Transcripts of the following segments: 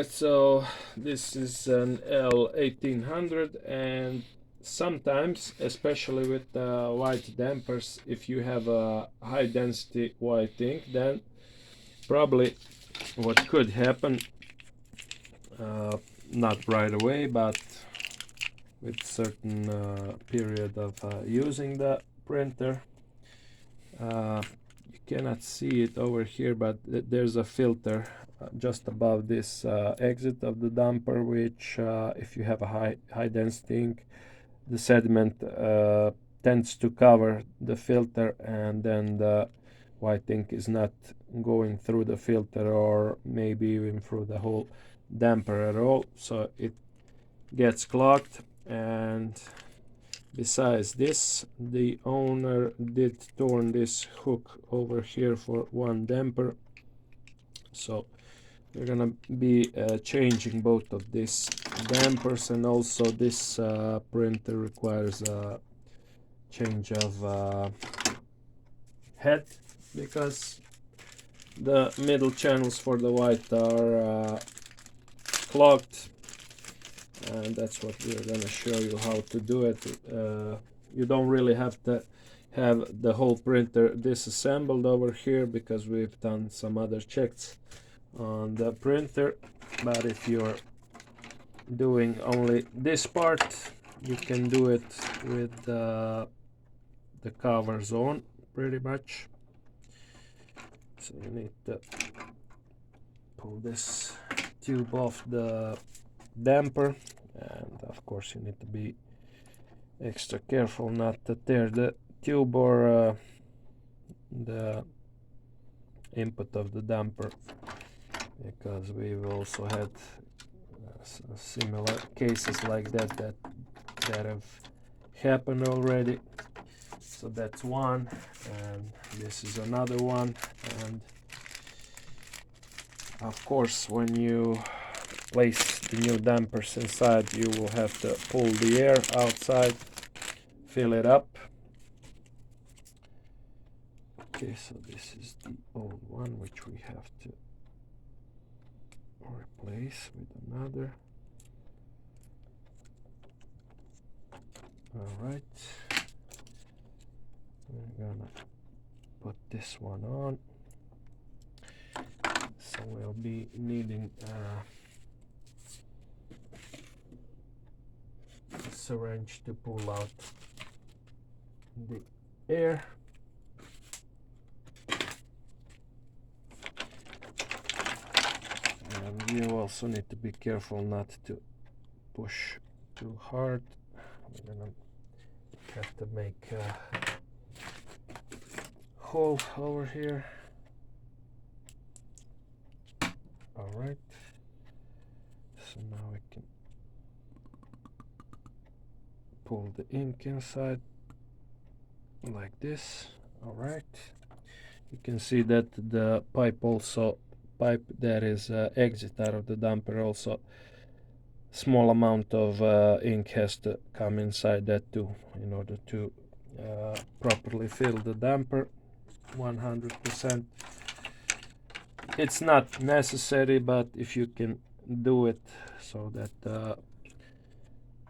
Alright, so this is an L1800, and sometimes, especially with white dampers, if you have a high density white ink, then probably what could happen, not right away, but with certain period of using the printer, you cannot see it over here, but there's a filter just above this exit of the damper, which if you have a high density ink, the sediment tends to cover the filter, and then the white ink is not going through the filter, or maybe even through the whole damper at all, so it gets clogged. And besides this, the owner did torn this hook over here for one damper, so we're gonna be changing both of these dampers, and also this printer requires a change of head, because the middle channels for the white are clogged, and that's what we're gonna show you how to do it. You don't really have to have the whole printer disassembled over here, because we've done some other checks on the printer, but if you're doing only this part, you can do it with the covers on pretty much. So you need to pull this tube off the damper, and of course you need to be extra careful not to tear the tube or the input of the damper, because we've also had similar cases like that have happened already. So that's one, and this is another one. And of course, when you place the new dampers inside, you will have to pull the air outside, fill it up. Okay, so this is the old one, which we have to replace with another. Alright, we're gonna put this one on, so we'll be needing a syringe to pull out the air. And you also need to be careful not to push too hard. We're gonna have to make a hole over here. Alright, so now we can pull the ink inside like this. Alright, you can see that the pipe that is exit out of the damper, also small amount of ink has to come inside that too, in order to properly fill the damper 100%. It's not necessary, but if you can do it so that the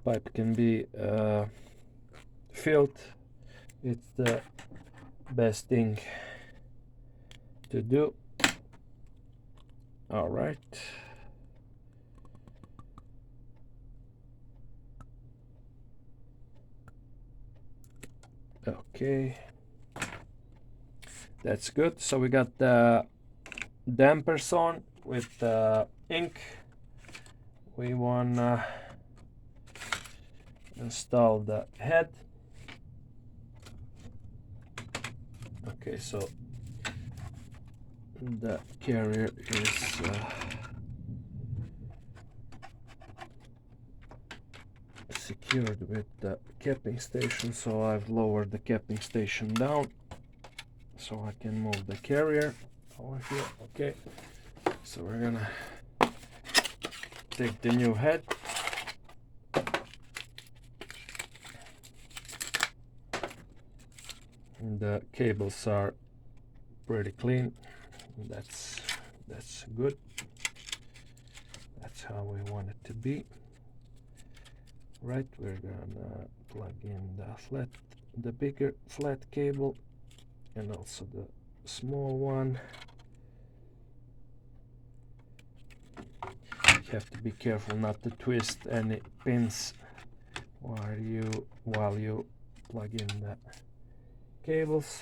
pipe can be filled, it's the best thing to do. All right. Okay, that's good. So we got the dampers on with the ink. We want to install the head. Okay, so the carrier is secured with the capping station, so I've lowered the capping station down so I can move the carrier over here. Okay, so we're gonna take the new head, and the cables are pretty clean. That's good. how we want it to be. Right, we're gonna plug in the bigger flat cable and also the small one. You have to be careful not to twist any pins while you plug in the cables.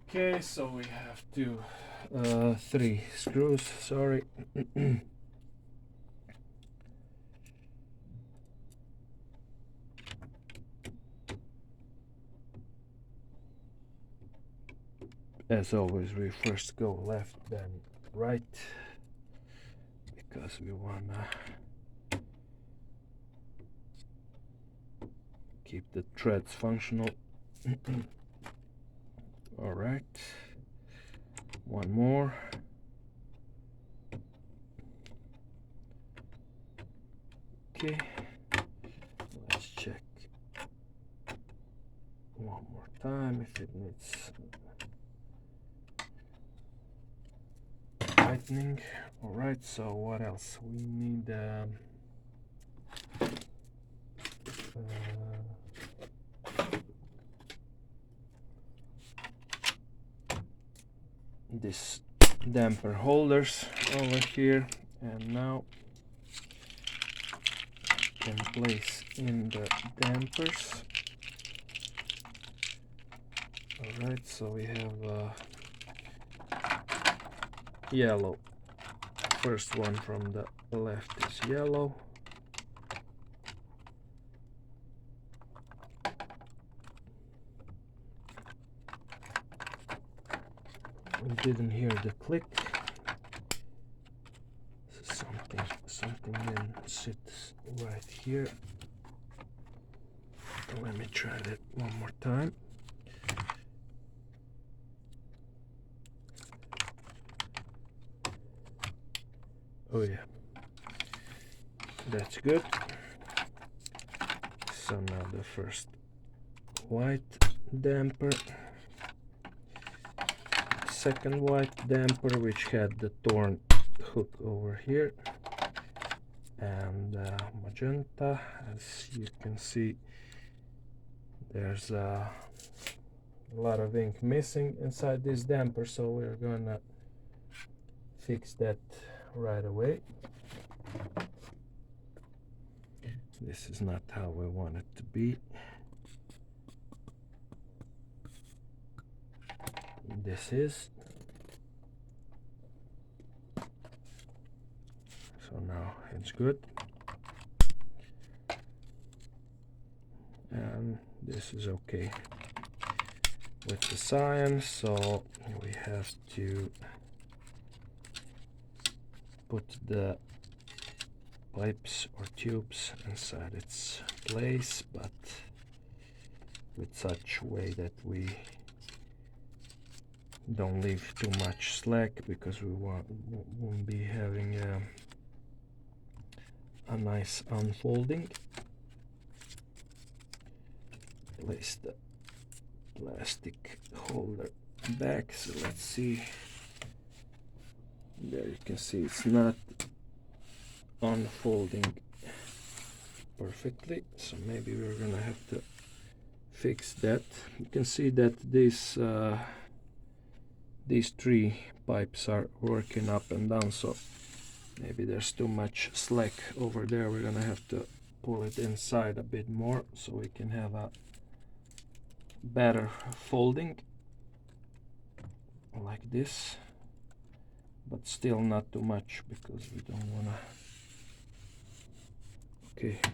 Okay, so we have 3 screws, sorry. As always, we first go left, then right, because we wanna keep the threads functional. All right, one more. Okay, let's check one more time if it needs tightening. All right, so what else? We need this damper holders over here, and now can place in the dampers. All right, so we have yellow. First one from the left is yellow. We didn't hear the click. So something didn't sit right here. Let me try that one more time. Oh yeah, that's good. So now the first white damper, second white damper, which had the torn hook over here, and magenta. As you can see, there's a lot of ink missing inside this damper, so we're gonna fix that right away. This is not how we want it to be. This is. So now it's good. And this is okay with the cyan, so we have to put the pipes or tubes inside its place, but with such way that we don't leave too much slack, because we won't be having a nice unfolding. Place the plastic holder back, so let's see. There you can see it's not unfolding perfectly, so maybe we're gonna have to fix that. You can see that these 3 pipes are working up and down, so maybe there's too much slack over there. We're gonna have to pull it inside a bit more so we can have a better folding like this, but still not too much, because we don't wanna. Okay, I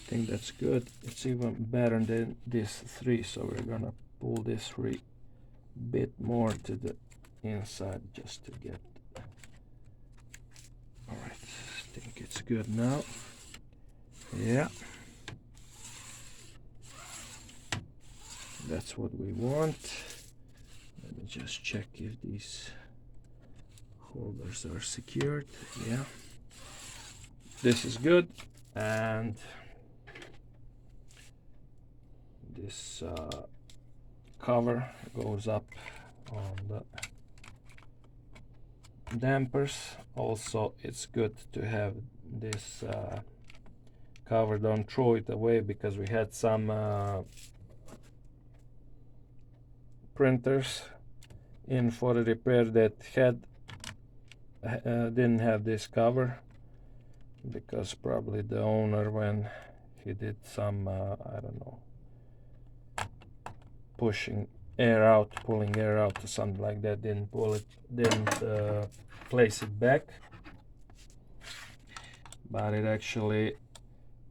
think that's good. It's even better than this 3, so we're gonna pull this 3 bit more to the inside just to get. All right, I think it's good now. Yeah, that's what we want. Let me just check if these holders are secured. Yeah, this is good. And this cover goes up on the dampers. Also, it's good to have this cover. Don't throw it away, because we had some printers in for the repair that didn't have this cover, because probably the owner, when he did some I don't know, pulling air out or something like that, didn't place it back, but it actually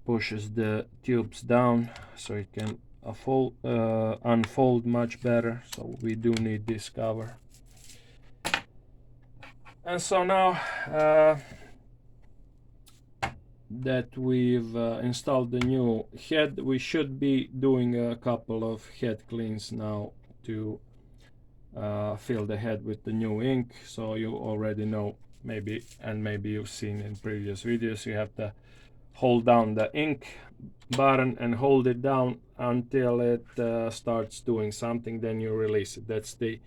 pushes the tubes down so it can unfold much better. So we do need this cover. And so now that we've installed the new head, we should be doing a couple of head cleans now to fill the head with the new ink. So you already know, maybe you've seen in previous videos, you have to hold down the ink button and hold it down until it starts doing something, then you release it. That's the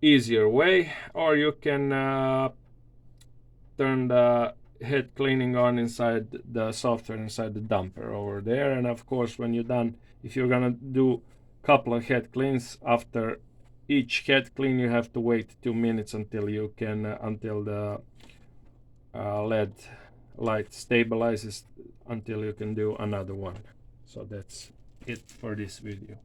easier way. Or you can turn the head cleaning on inside the software, inside the dumper over there. And of course, when you're done, if you're gonna do a couple of head cleans, after each head clean you have to wait 2 minutes until you can until the LED light stabilizes, until you can do another one. So that's it for this video.